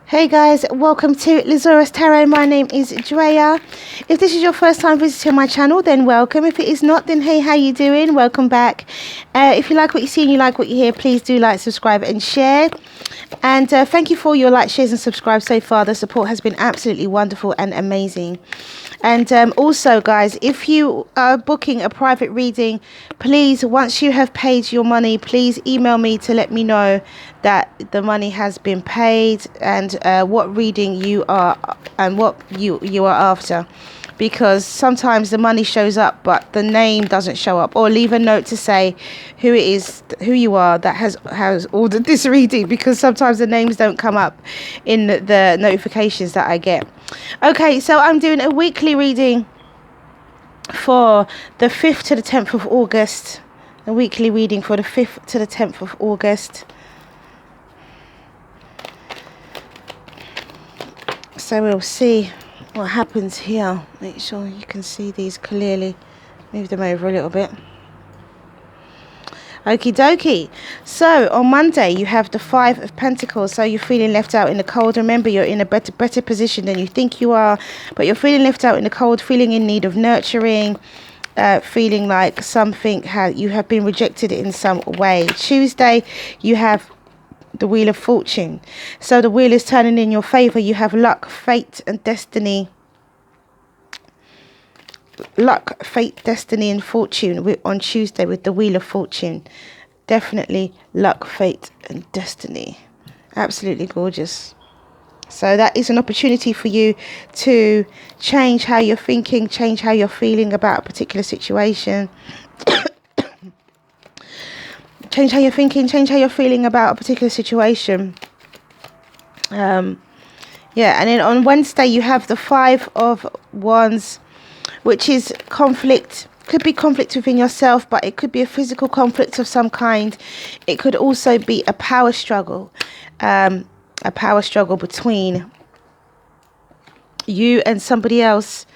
Hey guys, welcome to Zarious Tarot. My name is Drea. If this is your first time visiting my channel, then welcome. If it is not, then hey, how you doing? Welcome back. If you like what you see and you like what you hear, please do like, subscribe and share. And thank you for your likes, shares and subscribes so far. The support has been absolutely wonderful and amazing. And also guys, if you are booking a private reading, please, once you have paid your money, please email me to let me know that the money has been paid and what reading you are and what you are after, because sometimes the money shows up but the name doesn't show up. Or leave a note to say who it is, who you are that has ordered this reading, because sometimes the names don't come up in the notifications that I get. Okay, so I'm doing a weekly reading for the 5th to the 10th of August. A weekly reading for the 5th to the 10th of August. So we'll see what happens here. Make sure you can see these clearly. Move them over a little bit. Okie dokie. So on Monday you have the 5 of Pentacles. So you're feeling left out in the cold. Remember, you're in a better position than you think you are, but you're feeling left out in the cold, feeling in need of nurturing, feeling like something you have been rejected in some way. Tuesday you have the Wheel of Fortune. So the wheel is turning in your favor. You have luck, fate and destiny. Luck, fate, destiny and fortune on Tuesday with the Wheel of Fortune. Definitely luck, fate and destiny. Absolutely gorgeous. So that is an opportunity for you to change how you're thinking, change how you're feeling about a particular situation. Change how you're thinking, change how you're feeling about a particular situation. Yeah, and then on Wednesday you have the 5 of Wands, which is conflict. Could be conflict within yourself, but it could be a physical conflict of some kind. It could also be a power struggle. A power struggle between you and somebody else,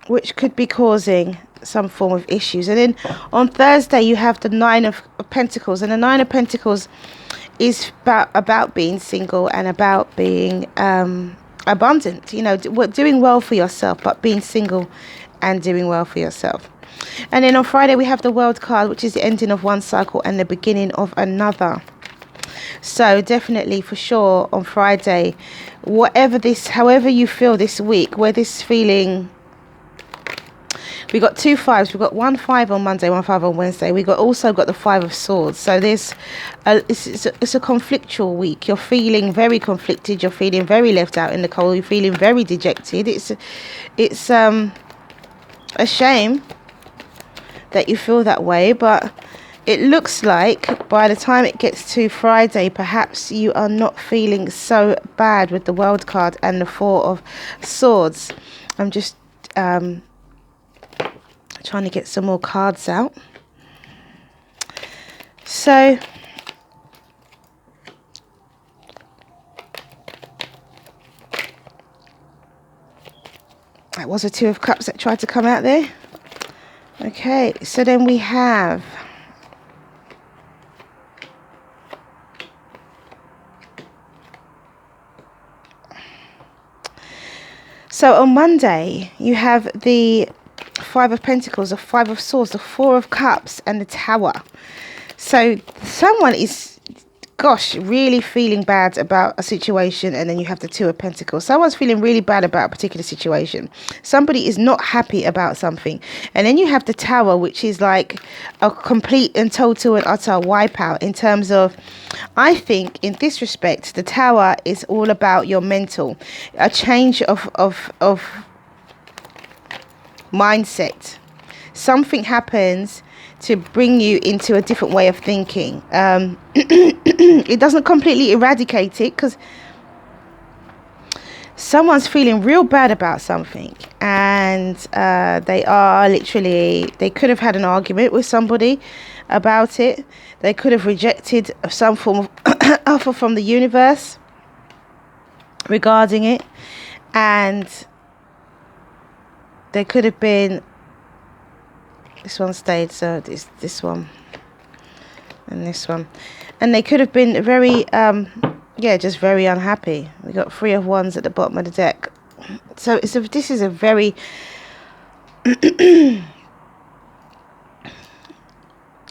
which could be causing some form of issues. And then on Thursday you have the 9 of Pentacles, and the 9 of Pentacles is about being single and about being abundant, you know, doing well for yourself, but being single and doing well for yourself. And then on Friday we have the World card, which is the ending of one cycle and the beginning of another. So definitely, for sure, on Friday, however you feel this week, where this feeling, we got 2 5s. We got 1 5 on Monday, 1 5 on Wednesday. We also got the 5 of Swords. So it's a conflictual week. You're feeling very conflicted. You're feeling very left out in the cold. You're feeling very dejected. It's a shame that you feel that way, but it looks like by the time it gets to Friday, perhaps you are not feeling so bad with the World card and the 4 of Swords. I'm just trying to get some more cards out. So that was a 2 of Cups that tried to come out there. Okay, so then we have on Monday you have the 5 of Pentacles, the 5 of Swords, the 4 of Cups and the Tower. So someone is, gosh, really feeling bad about a situation, and then you have the 2 of Pentacles. Someone's feeling really bad about a particular situation. Somebody is not happy about something. And then you have the Tower, which is like a complete and total and utter wipeout in terms of, I think in this respect, the Tower is all about your mental, a change of mindset. Something happens to bring you into a different way of thinking. It doesn't completely eradicate it, because someone's feeling real bad about something, and they could have had an argument with somebody about it. They could have rejected some form of offer from the universe regarding it, and there could have been, this one stayed, so this one and this one, and they could have been very yeah, just very unhappy. We got 3 of Wands at the bottom of the deck. So this is a very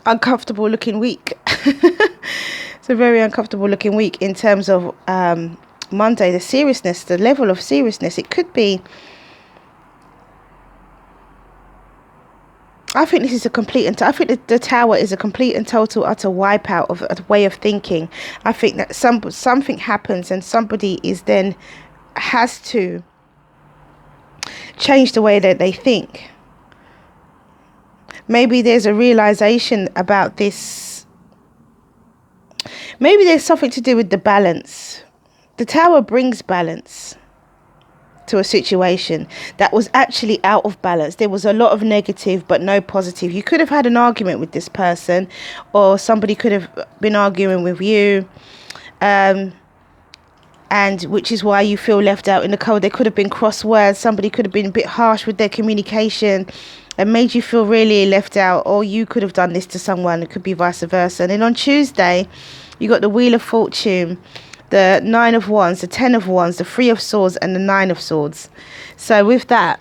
uncomfortable looking week. It's a very uncomfortable looking week in terms of Monday, the seriousness, the level of seriousness. It could be, I think this is a complete and I think the Tower is a complete and total utter wipeout of a way of thinking. I think that something happens and somebody is then has to change the way that they think. Maybe there's a realization about this. Maybe there's something to do with the balance. The Tower brings balance to a situation that was actually out of balance. There was a lot of negative but no positive. You could have had an argument with this person, or somebody could have been arguing with you, and which is why you feel left out in the cold. There could have been cross words. Somebody could have been a bit harsh with their communication and made you feel really left out, or you could have done this to someone. It could be vice versa. And then on Tuesday you got the Wheel of Fortune, the 9 of Wands, the 10 of Wands, the 3 of Swords, and the 9 of Swords. So with that,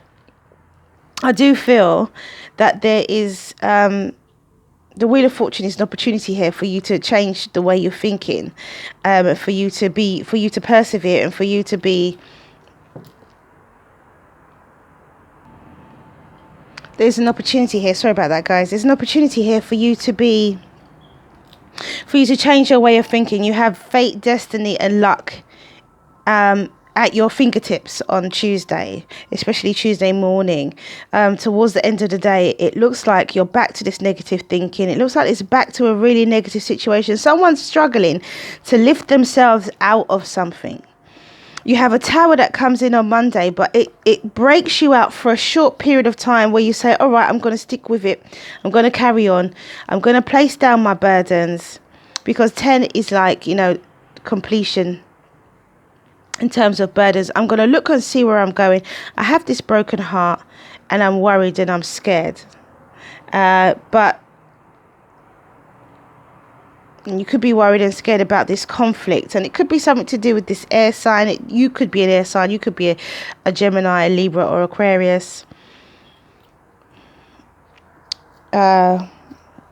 I do feel that there is the Wheel of Fortune is an opportunity here for you to change the way you're thinking, for you to persevere, and for you to be. There's an opportunity here. Sorry about that, guys. There's an opportunity here for you to change your way of thinking. You have fate, destiny, and luck at your fingertips on Tuesday, especially Tuesday morning. Towards the end of the day, it looks like you're back to this negative thinking. It looks like it's back to a really negative situation. Someone's struggling to lift themselves out of something. You have a Tower that comes in on Monday, but it breaks you out for a short period of time where you say, all right, I'm going to stick with it. I'm going to carry on. I'm going to place down my burdens, because 10 is like, completion in terms of burdens. I'm going to look and see where I'm going. I have this broken heart and I'm worried and I'm scared. But you could be worried and scared about this conflict, and it could be something to do with this air sign. You could be an air sign. You could be a Gemini, a Libra, or Aquarius. But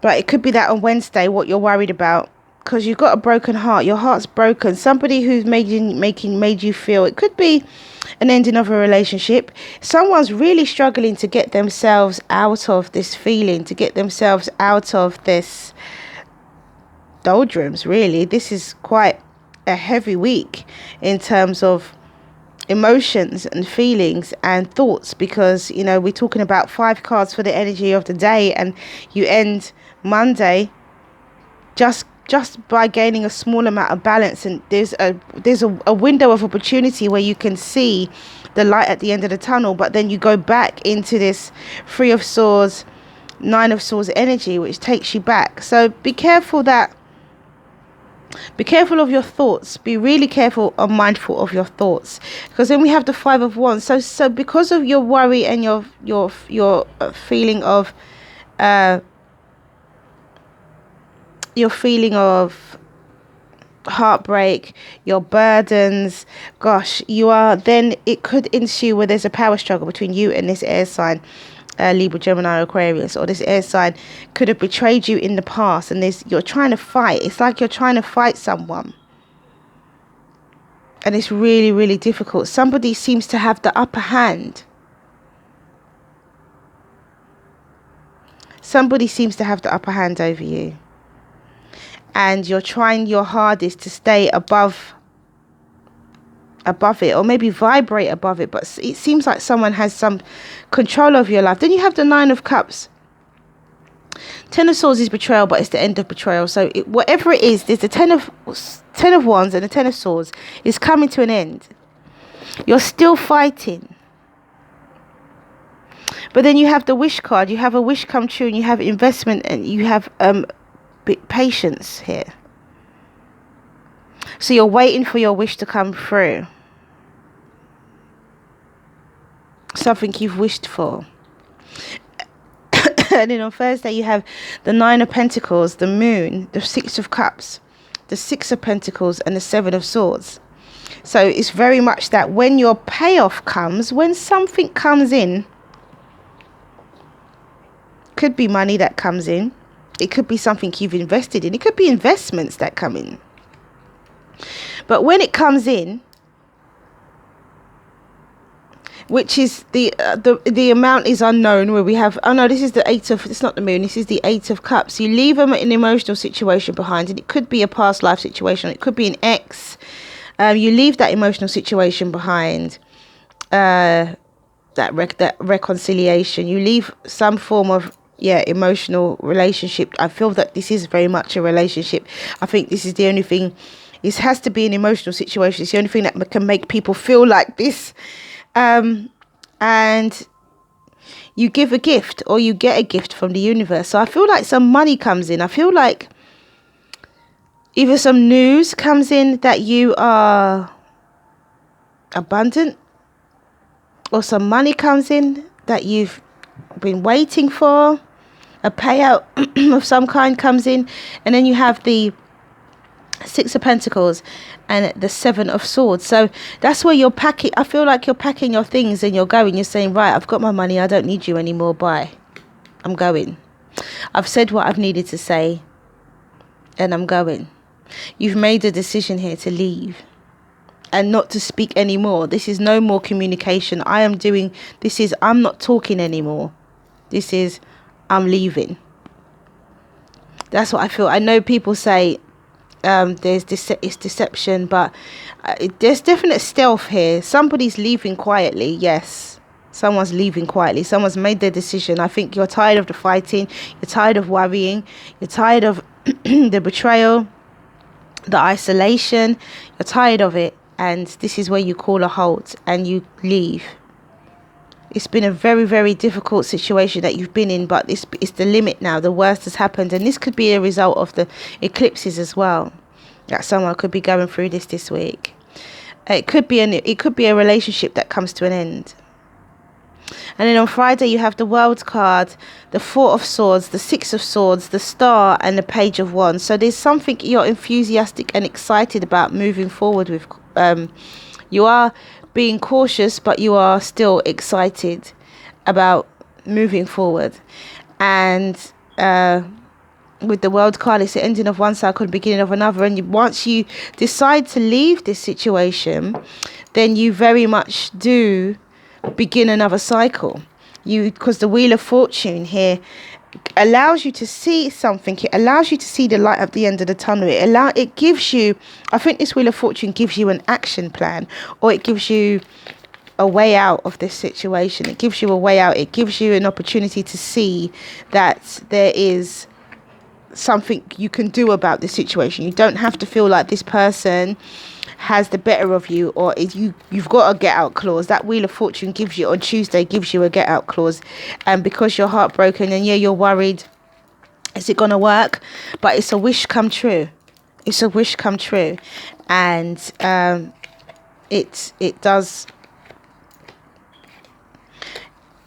it could be that on Wednesday, what you're worried about, because you've got a broken heart. Your heart's broken. Somebody who's made you feel. It could be an ending of a relationship. Someone's really struggling to get themselves out of this feeling, to get themselves out of this doldrums. Really, this is quite a heavy week in terms of emotions and feelings and thoughts, because we're talking about 5 cards for the energy of the day, and you end Monday just by gaining a small amount of balance. And there's a window of opportunity where you can see the light at the end of the tunnel, but then you go back into this 3 of Swords, 9 of Swords energy, which takes you back. So be careful of your thoughts. Be really careful and mindful of your thoughts, because then we have the 5 of Wands. So because of your worry and your feeling of heartbreak, your burdens, gosh, it could ensue where there's a power struggle between you and this air sign, Libra, Gemini, Aquarius, or this air sign could have betrayed you in the past, and you're trying to fight. It's like you're trying to fight someone, and it's really, really difficult. Somebody seems to have the upper hand. Somebody seems to have the upper hand over you, and you're trying your hardest to stay above it, or maybe vibrate above it, but it seems like someone has some control of your life. Then you have the 9 of Cups. 10 of Swords is betrayal, but it's the end of betrayal. So whatever it is, there's the 10 of Wands and the 10 of Swords is coming to an end. You're still fighting, but then you have the wish card. You have a wish come true, and you have investment, and you have patience here. So you're waiting for your wish to come through. Something you've wished for. And then on Thursday you have the 9 of Pentacles, the Moon, the 6 of Cups, the Six of Pentacles and the Seven of Swords. So it's very much that when your payoff comes, when something comes in, could be money that comes in, it could be something you've invested in, it could be investments that come in. But when it comes in, which is the amount is unknown, where we have, oh no, this is the Eight of, it's not the Moon, this is the Eight of Cups. You leave an emotional situation behind, and it could be a past life situation, it could be an ex. You leave that emotional situation behind, that reconciliation. You leave some form of emotional relationship. I feel that this is very much a relationship. I think this is the only thing. This has to be an emotional situation. It's the only thing that can make people feel like this. And you give a gift, or you get a gift from the universe. So I feel like some money comes in. I feel like either some news comes in that you are abundant, or some money comes in that you've been waiting for. A payout of some kind comes in, and then you have the Six of Pentacles and the Seven of Swords. So that's where you're packing. I feel like you're packing your things and you're going. You're saying, right, I've got my money, I don't need you anymore, bye, I'm going. I've said what I've needed to say, and I'm going. You've made a decision here to leave and not to speak anymore. This is no more communication. I'm not talking anymore. This is, I'm leaving. That's what I feel. I know people say it's deception, but there's definite stealth here. Somebody's leaving quietly. Yes, someone's leaving quietly. Someone's made their decision. I think you're tired of the fighting. You're tired of worrying. You're tired of the betrayal, the isolation. You're tired of it, and this is where you call a halt and you leave. It's been a very, very difficult situation that you've been in, but it's the limit now. The worst has happened, and this could be a result of the eclipses as well. That someone could be going through this week. It could be a relationship that comes to an end. And then on Friday you have the World card, the Four of Swords, the Six of Swords, the Star, and the Page of Wands. So there's something you're enthusiastic and excited about moving forward with. You are being cautious, but you are still excited about moving forward. And with the World card, it's the ending of one cycle, the beginning of another. And once you decide to leave this situation, then you very much do begin another cycle. Because the Wheel of Fortune here allows you to see something. It allows you to see the light at the end of the tunnel. It gives you, I think this Wheel of Fortune gives you an action plan, or it gives you a way out of this situation. It gives you a way out. It gives you an opportunity to see that there is something you can do about this situation. You don't have to feel like this person has the better of you, or you've got a get out clause. That Wheel of Fortune gives you on Tuesday, gives you a get out clause, and because you're heartbroken and you're worried, is it gonna work? But it's a wish come true. It's a wish come true, and it does.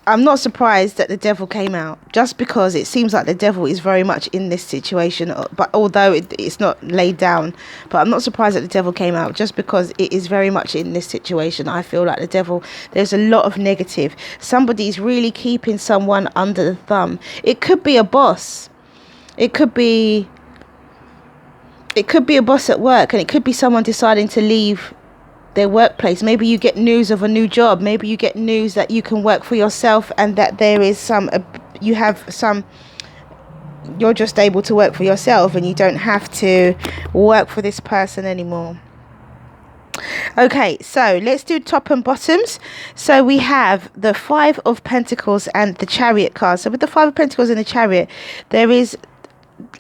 I'm not surprised that the devil came out, just because it seems like the devil is very much in this situation, but although it's not laid down, but I'm not surprised that the devil came out, just because it is very much in this situation. I feel like the devil, there's a lot of negative. Somebody's really keeping someone under the thumb. It could be a boss. It could be a boss at work, and it could be someone deciding to leave their workplace. Maybe you get news of a new job. Maybe you get news that you can work for yourself, and that there is you're just able to work for yourself, and you don't have to work for this person anymore. Okay, so let's do top and bottoms. So we have the Five of Pentacles and the Chariot card. So with the Five of Pentacles and the Chariot, there is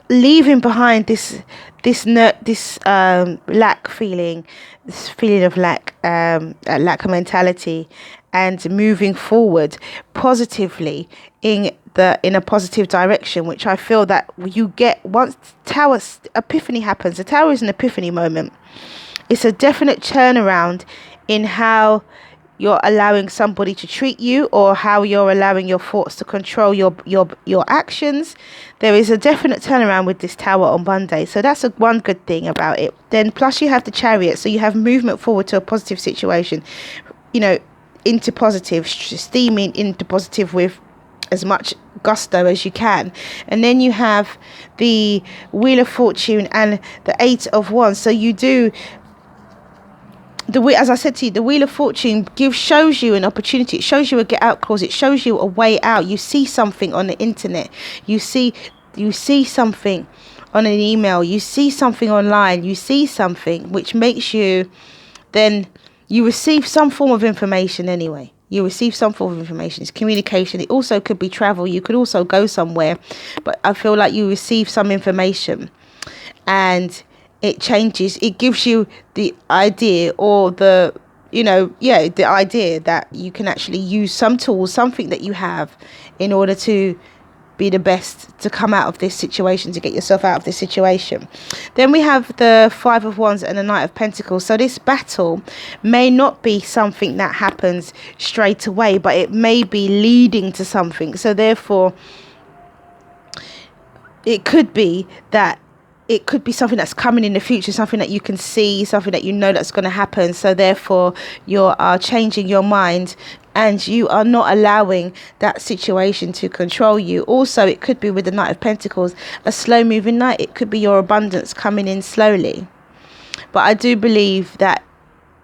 leaving behind this lack feeling, this feeling of lack of mentality, and moving forward positively in a positive direction, which I feel that you get once Tower epiphany happens. The Tower is an epiphany moment. It's a definite turnaround in how you're allowing somebody to treat you, or how you're allowing your thoughts to control your actions. There is a definite turnaround with this Tower on Monday, so that's one good thing about it. Then plus you have the Chariot, so you have movement forward to a positive situation, you know, into positive, steaming into positive with as much gusto as you can. And then you have the Wheel of Fortune and the Eight of Wands. So you do as I said to you, the Wheel of Fortune shows you an opportunity. It shows you a get out clause. It shows you a way out. You see something on the internet. You see something on an email. You see something online. You see something which makes you, then you receive some form of information anyway. You receive some form of information. It's communication. It also could be travel. You could also go somewhere. But I feel like you receive some information, and it changes. It gives you the idea, or the idea that you can actually use some tools, something that you have, in order to be the best to come out of this situation, to get yourself out of this situation. Then we have the Five of Wands and the Knight of Pentacles. So this battle may not be something that happens straight away, but it may be leading to something. So therefore, it could be something that's coming in the future, something that you can see, something that you know that's going to happen. So therefore, you are changing your mind, and you are not allowing that situation to control you. Also, it could be with the Knight of Pentacles, a slow moving night. It could be your abundance coming in slowly. But I do believe that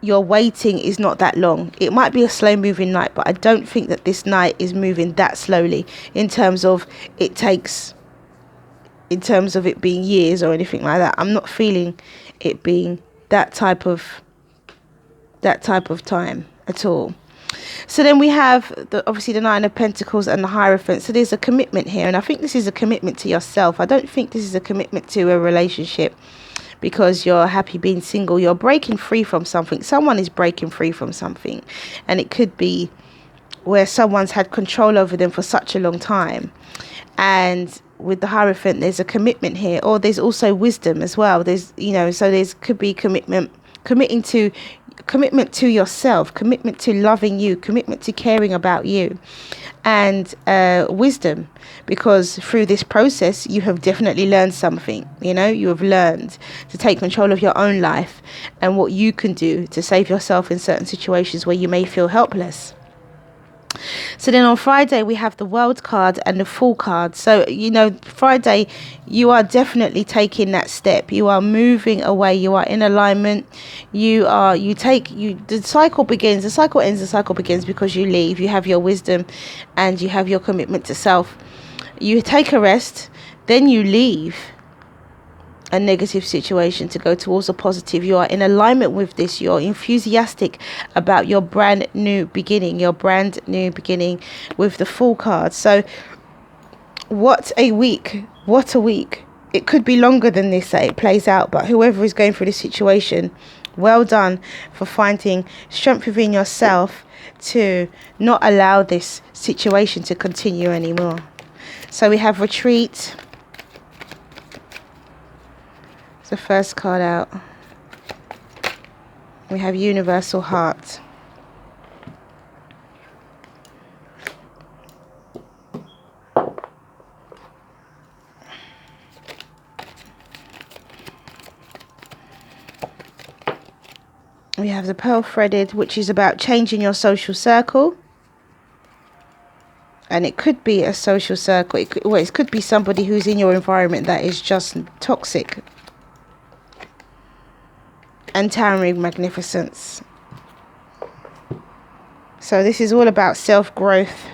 your waiting is not that long. It might be a slow moving night, but I don't think that this night is moving that slowly in terms of it being years or anything like that. I'm not feeling it being that type of time at all. So then we have obviously the Nine of Pentacles and the Hierophant. So there's a commitment here, and I think this is a commitment to yourself. I don't think this is a commitment to a relationship, because you're happy being single. You're breaking free from something. Someone is breaking free from something, and it could be where someone's had control over them for such a long time. And with the Hierophant, there's a commitment here, or there's also wisdom as well. There's, so there's could be commitment to yourself, commitment to loving you, commitment to caring about you, and wisdom, because through this process you have definitely learned something. You have learned to take control of your own life and what you can do to save yourself in certain situations where you may feel helpless. So then on Friday we have the World card and the Fool card. So Friday, you are definitely taking that step. You are moving away. You are in alignment. The cycle begins. The cycle ends. The cycle begins because you leave. You have your wisdom and you have your commitment to self. You take a rest, then you leave a negative situation to go towards a positive. You are in alignment with this. You're enthusiastic about your brand new beginning. With the Fool card. So what a week. It could be longer than this that it plays out, but whoever is going through this situation, well done for finding strength within yourself to not allow this situation to continue anymore. So we have Retreat. The first card out. We have Universal Heart. We have the Pearl Threaded, which is about changing your social circle. And it could be a social circle. It could be somebody who's in your environment that is just toxic. And Towering Magnificence. So this is all about self-growth,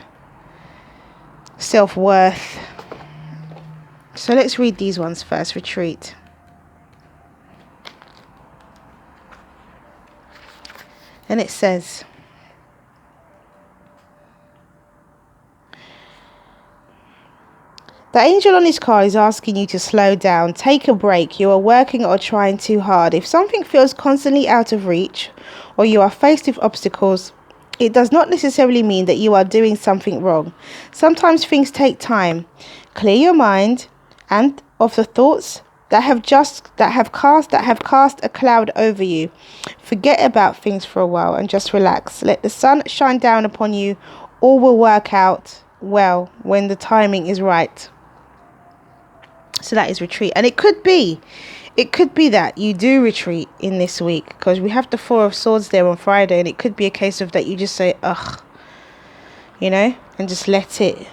self-worth. So let's read these ones first. Retreat. And it says, the angel on this card is asking you to slow down, take a break. You are working or trying too hard. If something feels constantly out of reach, or you are faced with obstacles, it does not necessarily mean that you are doing something wrong. Sometimes things take time. Clear your mind and of the thoughts that have cast a cloud over you. Forget about things for a while and just relax. Let the sun shine down upon you. All will work out well when the timing is right. So that is retreat. And it could be that you do retreat in this week, because we have the Four of Swords there on Friday, and it could be a case of that you just say, ugh, you know, and just let it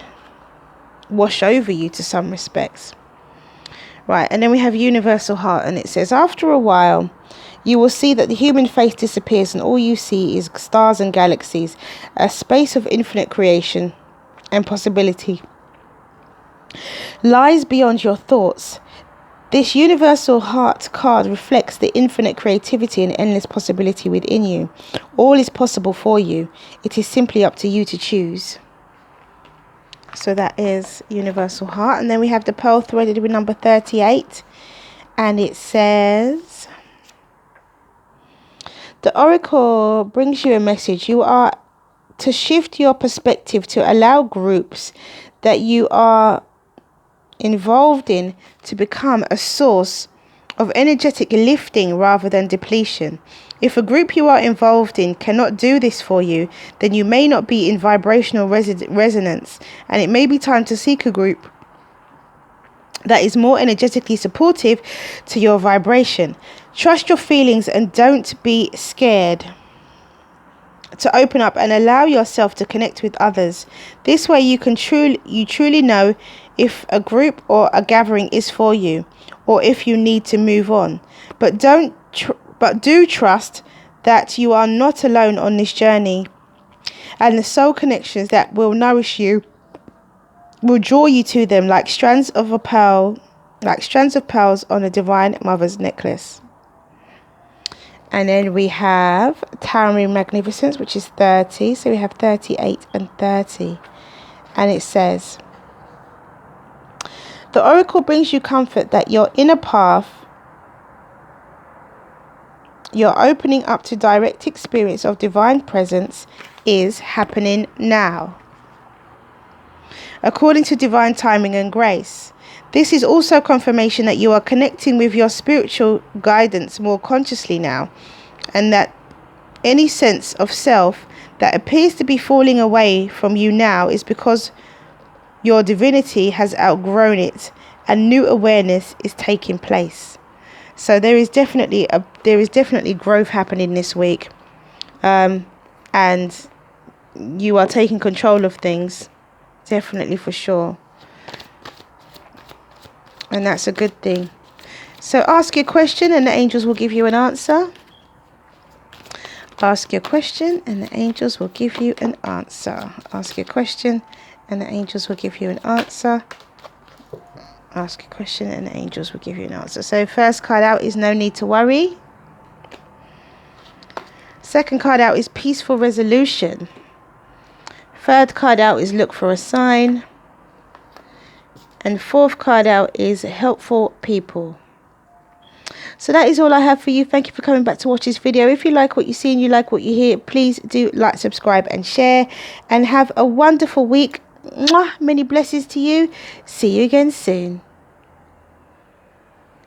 wash over you to some respects. Right, and then we have Universal Heart, and it says, after a while, you will see that the human face disappears and all you see is stars and galaxies, a space of infinite creation and possibility lies beyond your thoughts. This Universal Heart card reflects the infinite creativity and endless possibility within you. All is possible for you. It is simply up to you to choose. So that is Universal Heart. And then we have the Pearl threaded with number 38. And it says, the Oracle brings you a message. You are to shift your perspective to allow groups that you are involved in to become a source of energetic lifting rather than depletion. If a group you are involved in cannot do this for you, then you may not be in vibrational resonance, and it may be time to seek a group that is more energetically supportive to your vibration. Trust your feelings and don't be scared to open up and allow yourself to connect with others. This way you truly know if a group or a gathering is for you, or if you need to move on. But do trust that you are not alone on this journey, and the soul connections that will nourish you will draw you to them like strands of pearls on a divine mother's necklace. And then we have Towering Magnificence, which is 30. So we have 38 and 30. And it says, the Oracle brings you comfort that your inner path, your opening up to direct experience of divine presence, is happening now, according to divine timing and grace. This is also confirmation that you are connecting with your spiritual guidance more consciously now, and that any sense of self that appears to be falling away from you now is because your divinity has outgrown it and new awareness is taking place. So there is definitely growth happening this week, and you are taking control of things, definitely, for sure. And that's a good thing. So ask your question and the angels will give you an answer. Ask your question and the angels will give you an answer. Ask your question and the angels will give you an answer. Ask a question and the angels will give you an answer. So first card out is No Need to Worry. Second card out is Peaceful Resolution. Third card out is Look for a Sign. And fourth card out is Helpful People. So that is all I have for you. Thank you for coming back to watch this video. If you like what you see and you like what you hear, please do like, subscribe and share. And have a wonderful week. Mwah, many blessings to you. See you again soon.